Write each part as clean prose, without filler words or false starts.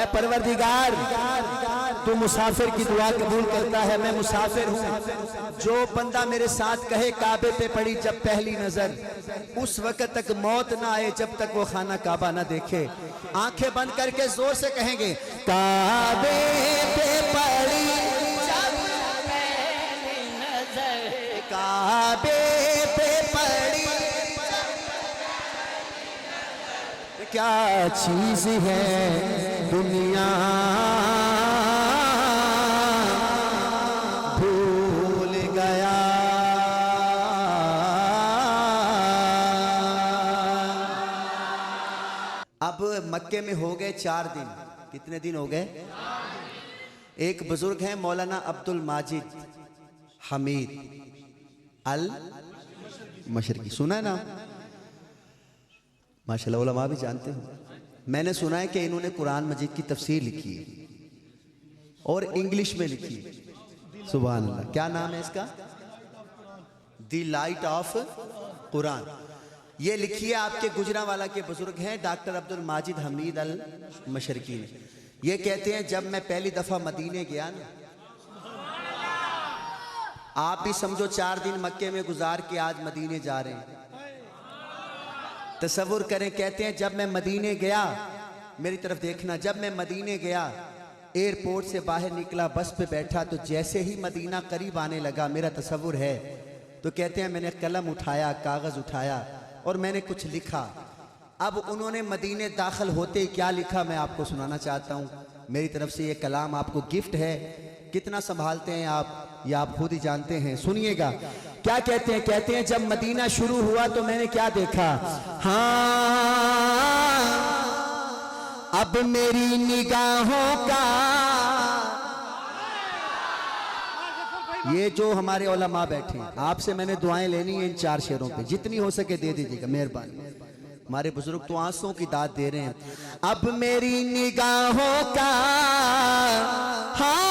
ऐ परवरदिगार तू मुसाफिर की दुआ कबूल करता है, मैं मुसाफिर हूँ। जो बंदा मेरे साथ कहे काबे पे पड़ी जब पहली नजर, उस वक्त तक मौत ना आए जब तक वो खाना काबा ना देखे। आंखें बंद करके जोर से कहेंगे काबे पे पड़ी जब पहली नजर, काबे पे पड़ी क्या चीज है दुनिया भूल गया। अब मक्के में हो गए 4 दिन। कितने दिन हो गए? एक बुजुर्ग हैं मौलाना अब्दुल माजिद हमीद अल मशरकी, सुना है ना? माशाल्लाह उलमा भी जानते हो। मैंने सुना है कि इन्होंने कुरान मजीद की तफसीर लिखी है और इंग्लिश में लिखी है। सुभान अल्लाह। क्या नाम है इसका? The light of Quran. ये लिखी है आपके गुजरांवाला के बुजुर्ग हैं डॉक्टर अब्दुल माजिद हमीद अल मशरकी ने। ये कहते हैं जब मैं पहली दफा मदीने गया ना, आप भी समझो 4 दिन मक्के में गुजार के आज मदीने जा रहे हैं। तसव्वुर करें, कहते हैं जब मैं मदीने गया, मेरी तरफ देखना, जब मैं मदीने गया एयरपोर्ट से बाहर निकला, बस पे बैठा, तो जैसे ही मदीना करीब आने लगा, मेरा तसव्वुर है, तो कहते हैं मैंने कलम उठाया, कागज उठाया और मैंने कुछ लिखा। अब उन्होंने मदीने दाखिल होते क्या लिखा मैं आपको सुनाना चाहता हूँ। मेरी तरफ से ये कलाम आपको गिफ्ट है। कितना संभालते हैं आप या आप खुद ही जानते हैं। सुनिएगा क्या कहते हैं। कहते हैं जब मदीना शुरू हुआ तो मैंने क्या देखा। हाँ अब मेरी निगाहों का, ये जो हमारे उलमा बैठे हैं, आपसे मैंने दुआएं लेनी है इन 4 शेरों पे, जितनी हो सके दे दीजिएगा, मेहरबानी। हमारे बुजुर्ग तो आंसुओं की दाद दे रहे हैं। अब मेरी निगाहों का, हाँ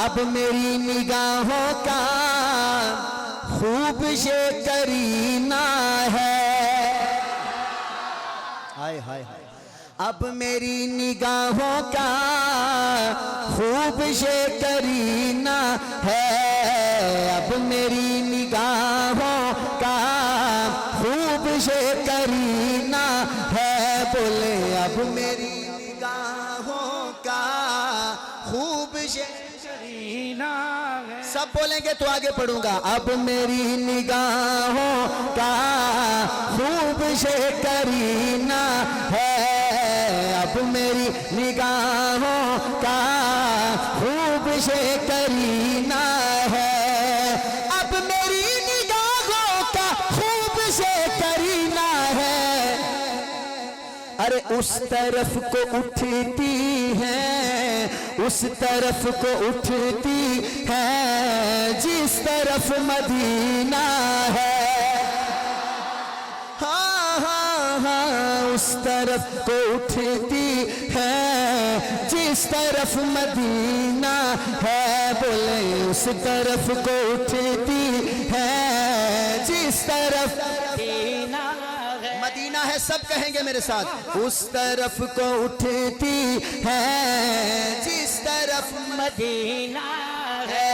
अब मेरी निगाहों का खूब से करीना है। हाय हाय हाय। अब मेरी निगाहों का खूब से करीना है। अब मेरी निगाहों का खूब से करीना है। बोले अब मेरी निगाहों का खूब से करीना है। सब बोलेंगे तो आगे पढ़ूंगा। अब मेरी निगाहों का खूब से करीना है। अब मेरी निगाहों का खूब से करीना है। अब मेरी निगाहों का खूब से करीना है। अरे उस तरफ को उठती है, उस तरफ को उठती है जिस तरफ मदीना है। हाँ हाँ हाँ उस तरफ को उठती है जिस तरफ मदीना है। बोले उस तरफ को उठती है जिस तरफ मदीना है। मदीना है, सब कहेंगे मेरे साथ। उस तरफ को उठती है जिस तरफ मदीना है।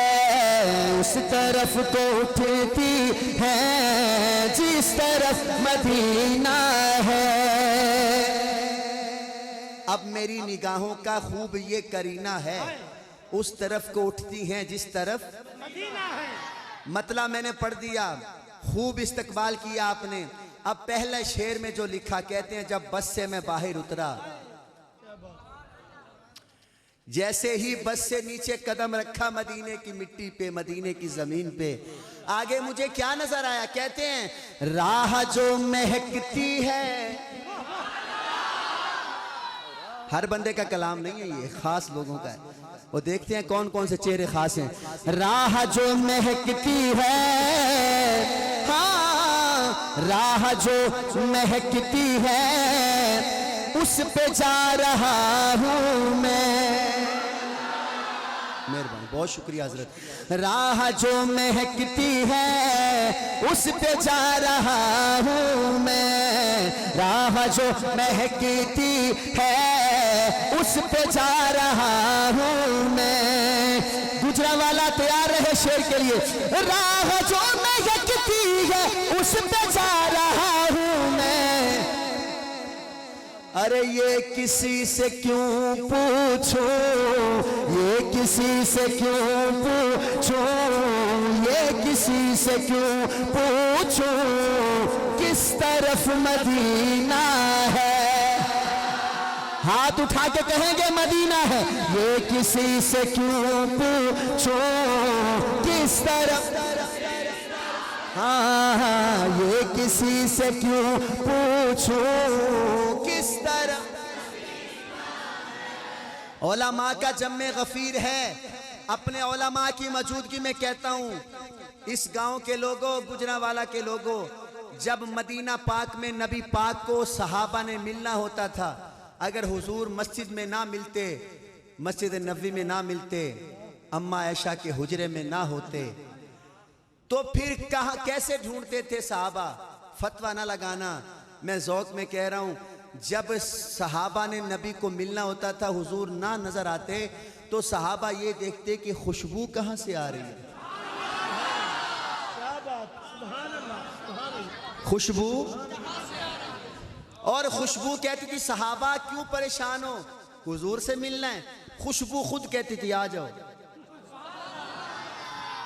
उस तरफ को उठती है जिस तरफ मदीना है। अब मेरी निगाहों का खूब ये करीना है, उस तरफ को उठती हैं जिस तरफ मदीना है। मतलब मैंने पढ़ दिया, खूब इस्तकबाल किया आपने। अब पहले शेर में जो लिखा, कहते हैं जब बस से मैं बाहर उतरा, जैसे ही बस से नीचे कदम रखा मदीने की मिट्टी पे, मदीने की जमीन पे, आगे मुझे क्या नजर आया। कहते हैं राह जो महकती है। हर बंदे का कलाम नहीं है, ये खास लोगों का है। वो देखते हैं कौन कौन से चेहरे खास हैं। राह जो महकती है, हाँ राह जो महकती है उस पे जा रहा हूं मैं। मेहरबानी। बहुत शुक्रिया हजरत। राह जो महकती है उस पे जा रहा हूँ मैं, राह जो महकती है उस पे जा रहा हूँ मैं। गुजरांवाला तैयार रहे शेर के लिए। राह जो महकती है उस पे जा रहा हूँ मैं, अरे ये किसी से क्यों पूछूं, ये किसी से क्यों पूछूं, ये किसी से क्यों पूछूं, किस तरफ मदीना है। हाथ उठा के कहेंगे मदीना है। ये किसी से क्यों पूछूं, किस तरफ, हाँ ये किसी से क्यों पूछूं, किस तरह। औलमा का जम्मे गफीर है। अपने औलमा की मौजूदगी में कहता हूं, इस गांव के लोगों, गुजरांवाला के लोगों, जब मदीना पाक में नबी पाक को सहाबा ने मिलना होता था, अगर हुजूर मस्जिद में ना मिलते, मस्जिद नबवी में ना मिलते, अम्मा ऐशा के हुजरे में ना होते, तो फिर कहां कैसे ढूंढते थे सहाबा। फतवा ना लगाना, मैं ज़ौक़ में कह रहा हूं, जब सहाबा ने नबी को मिलना होता था, हुजूर ना नजर आते, तो सहाबा ये देखते कि खुशबू कहां से आ रही है। खुशबू, और खुशबू कहती थी सहाबा क्यों परेशान हो, हुजूर से मिलना है। खुशबू खुद कहती थी आ जाओ,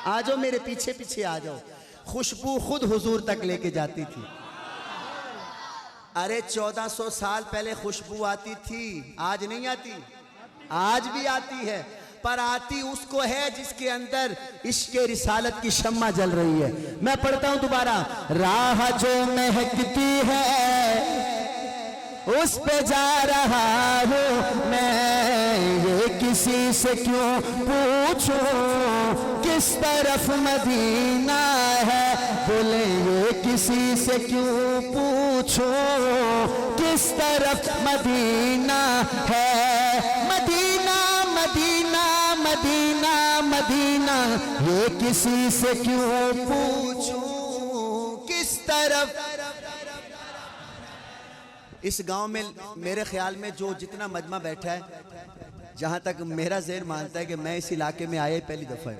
आ जाओ मेरे पीछे पीछे आ जाओ। खुशबू खुद हुजूर तक लेके जाती थी। अरे 1400 साल पहले खुशबू आती थी, आज नहीं आती, आज भी आती है, पर आती उसको है जिसके अंदर इश्क़ रिसालत की शम्मा जल रही है। मैं पढ़ता हूं दोबारा। राह जो महकती है उस पे जा रहा हूँ मैं, ये किसी से क्यों पूछूं, किस तरफ मदीना है। बोले ये किसी से क्यों पूछूं, किस तरफ मदीना है। मदीना मदीना मदीना मदीना, ये किसी से क्यों पूछूं, किस तरफ। इस गांव में मेरे ख्याल में जो जितना मजमा बैठा है, जहां तक मेरा ज़हन मानता है कि मैं इस इलाके में आया पहली दफ़ा है।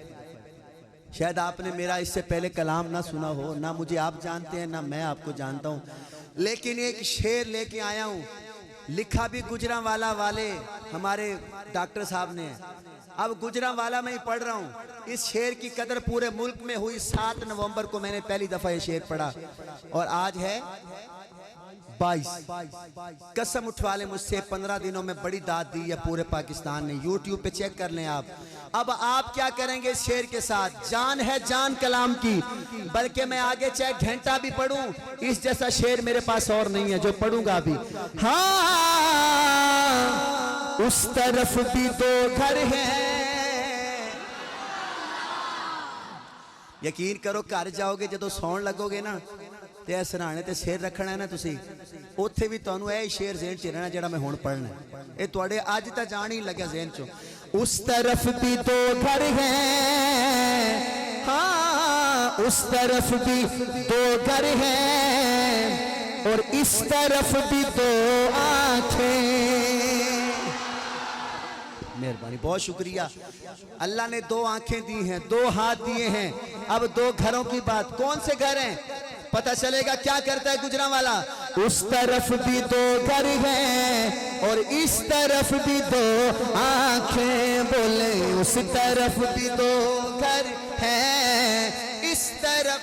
शायद आपने मेरा इससे पहले कलाम ना सुना हो, ना मुझे आप जानते हैं, ना मैं आपको जानता हूं, लेकिन एक शेर लेके आया हूं। लिखा भी गुजरांवाला वाले हमारे डॉक्टर साहब ने। अब गुजरांवाला में ही पढ़ रहा हूं। इस शेर की कदर पूरे मुल्क में हुई 7 नवंबर को मैंने पहली दफ़ा ये शेर पढ़ा, और आज है 22। कसम उठवा ले मुझसे, 15 दिनों में बड़ी दाद दी है पूरे पाकिस्तान ने। यूट्यूब पे चेक कर लें आप। अब आप क्या करेंगे इस शेर के साथ। जान है जान कलाम की, बल्कि मैं आगे चाहे घंटा भी पढ़ूं, इस जैसा शेर मेरे पास और नहीं है जो पढ़ूंगा अभी। हाँ उस तरफ भी 2 घर हैं। यकीन करो घर जाओगे जदों सौण लगोगे ना, ते सराहने ते शेर रखना है ना तुसी, उत्थे भी तुहानू यह शेर ज़हन च रहना जेड़ा मैं हुण पढ़ना है। ये तुहाडे अज तां जान ही लग्या ज़हन चो। उस तरफ भी 2 घर हैं, हाँ उस तरफ भी 2 घर हैं, और इस तरफ भी 2 आंखें। मेहरबानी, बहुत शुक्रिया। अल्लाह ने 2 आंखें दी हैं, 2 हाथ दिए हैं। अब 2 घरों की बात, कौन से घर हैं पता चलेगा। क्या करता है गुजरांवाला। उस तरफ भी 2 घर हैं, और इस तरफ भी 2 आंखें। बोले उस तरफ भी 2 घर हैं, इस तरफ,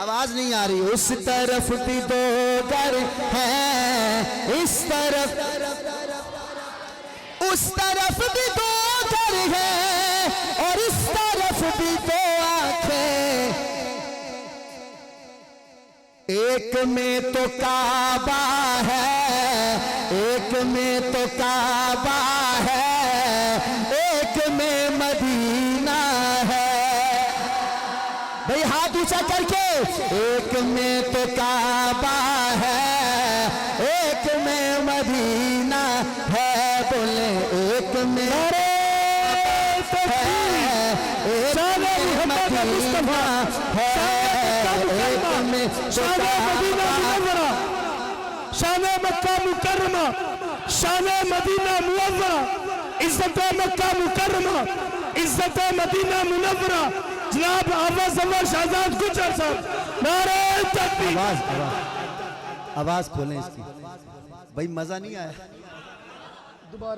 आवाज नहीं आ रही। उस तरफ भी 2 घर हैं, इस तरफ, उस तरफ भी 2 घर हैं, और इस तरफ भी 2 आंखें। एक में तो काबा है, एक में तो काबा है, एक में मदीना है। भाई हाथ ऊंचा करके। एक में तो काबा है, एक में मदीना है। बोले एक में मुस्तफा है, एक में शान मदीना मुनव्वरा, शान मक्का मुकर्रमा, शान मदीना मुनव्वरा, इज्जत मक्का मुकर्रमा, इज्जत मदीना मुनव्वरा। जनाब आवाज अव्वल शाहजाद गुजर साहब, नारे तकबीर। आवाज खोलें इसकी भाई, मजा नहीं आया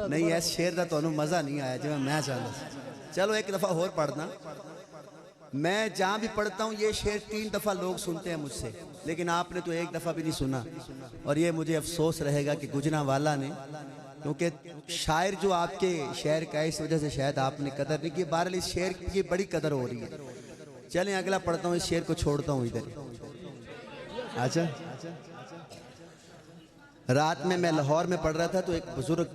नहीं है शेर का, तो मजा नहीं आया जिवें मैं चाहता। चलो एक दफा और पढ़ना। मैं जहां भी पढ़ता हूं ये शेर 3 दफा लोग सुनते हैं मुझसे, लेकिन आपने तो एक दफा भी नहीं सुना, और ये मुझे अफसोस रहेगा कि गुजरांवाला ने, क्योंकि शायर जो आपके शहर का है, इस वजह से शायद आपने कदर नहीं की। बहरहाल इस शेर की बड़ी कदर हो रही है। चलें अगला पढ़ता हूँ, इस शेर को छोड़ता हूँ इधर। अच्छा, रात में मैं लाहौर में पढ़ रहा था, तो एक बुजुर्ग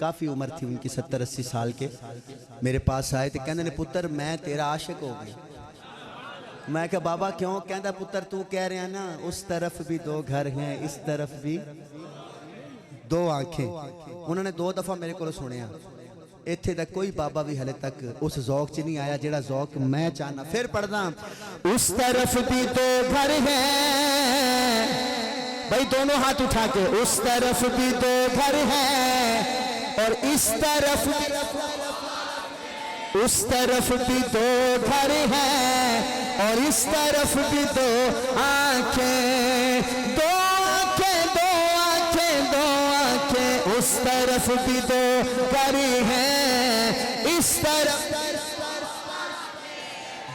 काफ़ी उम्र थी उनकी 70-80 साल के, मेरे पास आए थे। कहने ने पुत्र मैं तेरा आशिक हो गया। मैं क्या बाबा क्यों? कहता पुत्र तू कह रहे हैं ना उस तरफ भी 2 घर हैं, इस तरफ भी 2 आंखें। उन्होंने 2 दफा मेरे को सुनिया। इत्थे तक कोई बाबा भी हले तक उस ज़ौक च नहीं आया जेड़ा ज़ौक मैं चाहना। फिर पढ़ना, उस तरफ भी 2 घर हैं, भाई दोनों हाथ उठा के, उस तरफ भी 2 घर हैं और इस तरफ उस तरफ भी 2 घर हैं और इस तरफ भी 2 आंखें, 2 आंखें, 2 आंखें, 2 आंखें, उस तरफ भी 2 घर हैं, इस तरफ,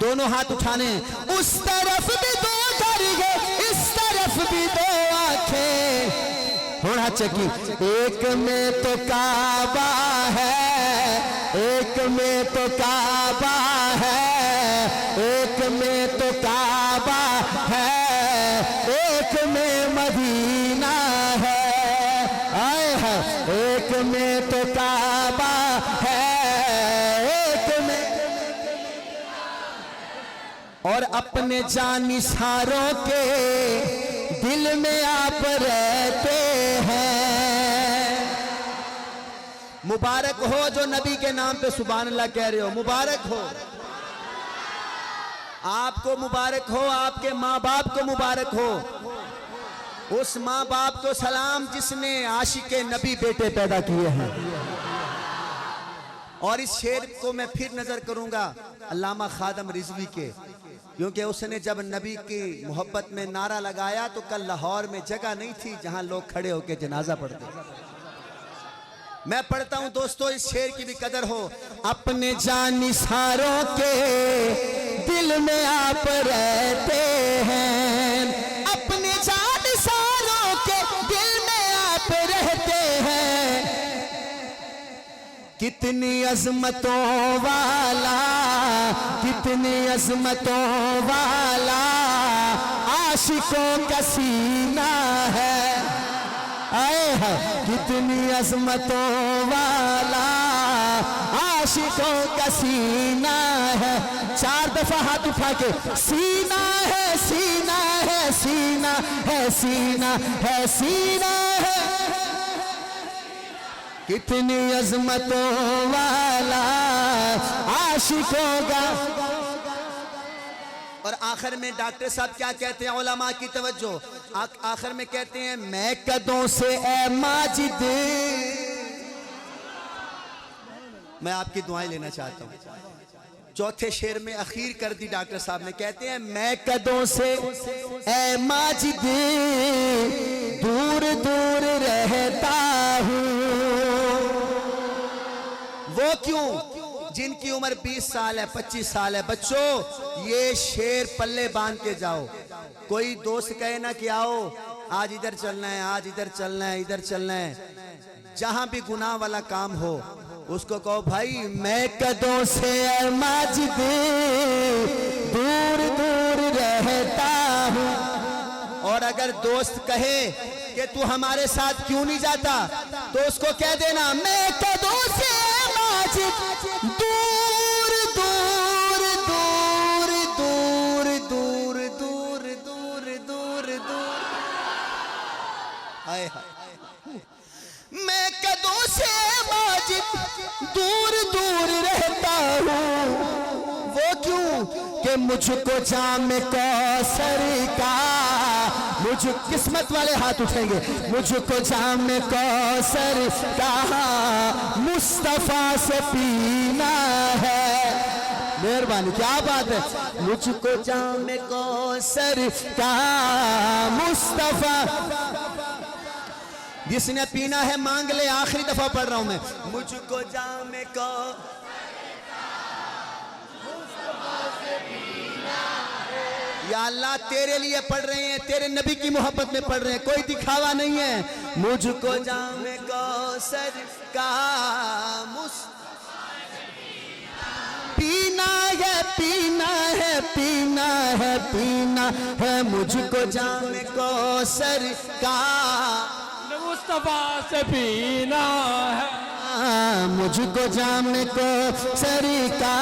दोनों हाथ उठाने, उस तरफ भी 2 घर है, इस तरफ भी 2 आंखें। होना चाहिए, एक में तो काबा है, एक में तो काबा है, एक में तो काबा है, एक में मदीना है, आए है, एक में तो काबा है, एक में, और अपने जानिसारों के दिल में आप रहते हैं। मुबारक हो जो नबी के नाम पे सुभान अल्लाह कह रहे हो, मुबारक हो आपको, मुबारक हो आपके माँ बाप को, मुबारक हो उस माँ बाप को सलाम जिसने आशिके नबी बेटे पैदा किए हैं। और इस शेर को मैं फिर नजर करूंगा अल्लामा खादम रिजवी के, क्योंकि उसने जब नबी की मोहब्बत में नारा लगाया तो कल लाहौर में जगह नहीं थी जहां लोग खड़े होकर जनाजा पढ़ते। मैं पढ़ता हूं दोस्तों, इस शेर की भी कदर हो। अपने जानिसारों के दिल में आप रहते हैं, अपने जानिसारों के दिल में आप रहते हैं। कितनी अजमतों वाला, कितनी अजमतों वाला आशिकों का सीना है, आए है, कितनी अजमतों वाला आशिकों का सीना है। 4 दफा हाथ उठा के, सीना है, सीना है, सीना है, सीना है, सीना है, कितनी अजमतों वाला आशिकों का। और आखिर में डॉक्टर साहब क्या कहते हैं, उलमा की तवज्जो, आखिर में कहते हैं मैं कदों से ए माजिद, मैं आपकी दुआएं लेना चाहता हूं। चौथे शेर में अखीर कर दी डॉक्टर साहब ने, कहते हैं मैं कदों से ए माजिद दूर दूर रहता हूँ। वो क्यों? जिनकी उम्र 20 साल है, 25 साल है। बच्चों ये शेर पल्ले बांध के जाओ। कोई दोस्त कहे ना कि आओ आज इधर चलना है, आज इधर चलना है, इधर चलना है, जहां भी गुनाह वाला काम हो उसको कहो भाई मैं कदों से माजिद दूर दूर रहता हूँ। और अगर दोस्त कहे कि तू हमारे साथ क्यों नहीं जाता, तो उसको कह देना मैं कदों से माजिद दूर दूर दूर दूर दूर दूर दूर दूर दूर, हाय हाय, मैं कदों से माजिद दूर दूर रहता हूँ। वो क्यों कि मुझको जाम कौसर का, मुझ किस्मत वाले हाथ उठेंगे, मुझको जाम कौसर का मुस्तफा से पीना है। मेहरबानी, क्या बात है। मुझको जाम कौसर का मुस्तफा, जिसने पीना है मांग ले, आखिरी दफा पढ़ रहा हूं मैं। मुझको जाम को या अल्लाह तेरे लिए पढ़ रहे हैं, तेरे नबी की मोहब्बत में पढ़ रहे हैं, कोई दिखावा नहीं है। मुझको जाम कौसर का पीना है, पीना है, पीना है, पीना है, मुझको जाम कौसर का मुस्तफा से पीना है, मुझको जाम कौसर का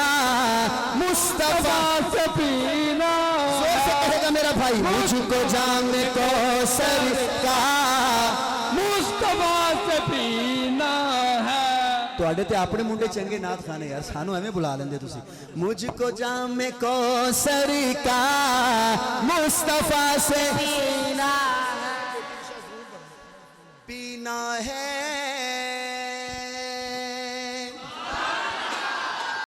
मुस्तफा से पीना जोर से कहेगा मेरा भाई, मुझको जाम कौसर का मुस्तफा से पीना है। ਤੁਹਾਡੇ ਤੇ ਆਪਣੇ ਮੁੰਡੇ ਚੰਗੇ ਨਾਤ ਖਾਨੇ यार, ਸਾਨੂੰ ਐਵੇਂ ਬੁਲਾ ਲੈਂਦੇ ਤੁਸੀਂ। मुझको जाम कौसर का मुस्तफा से पीना है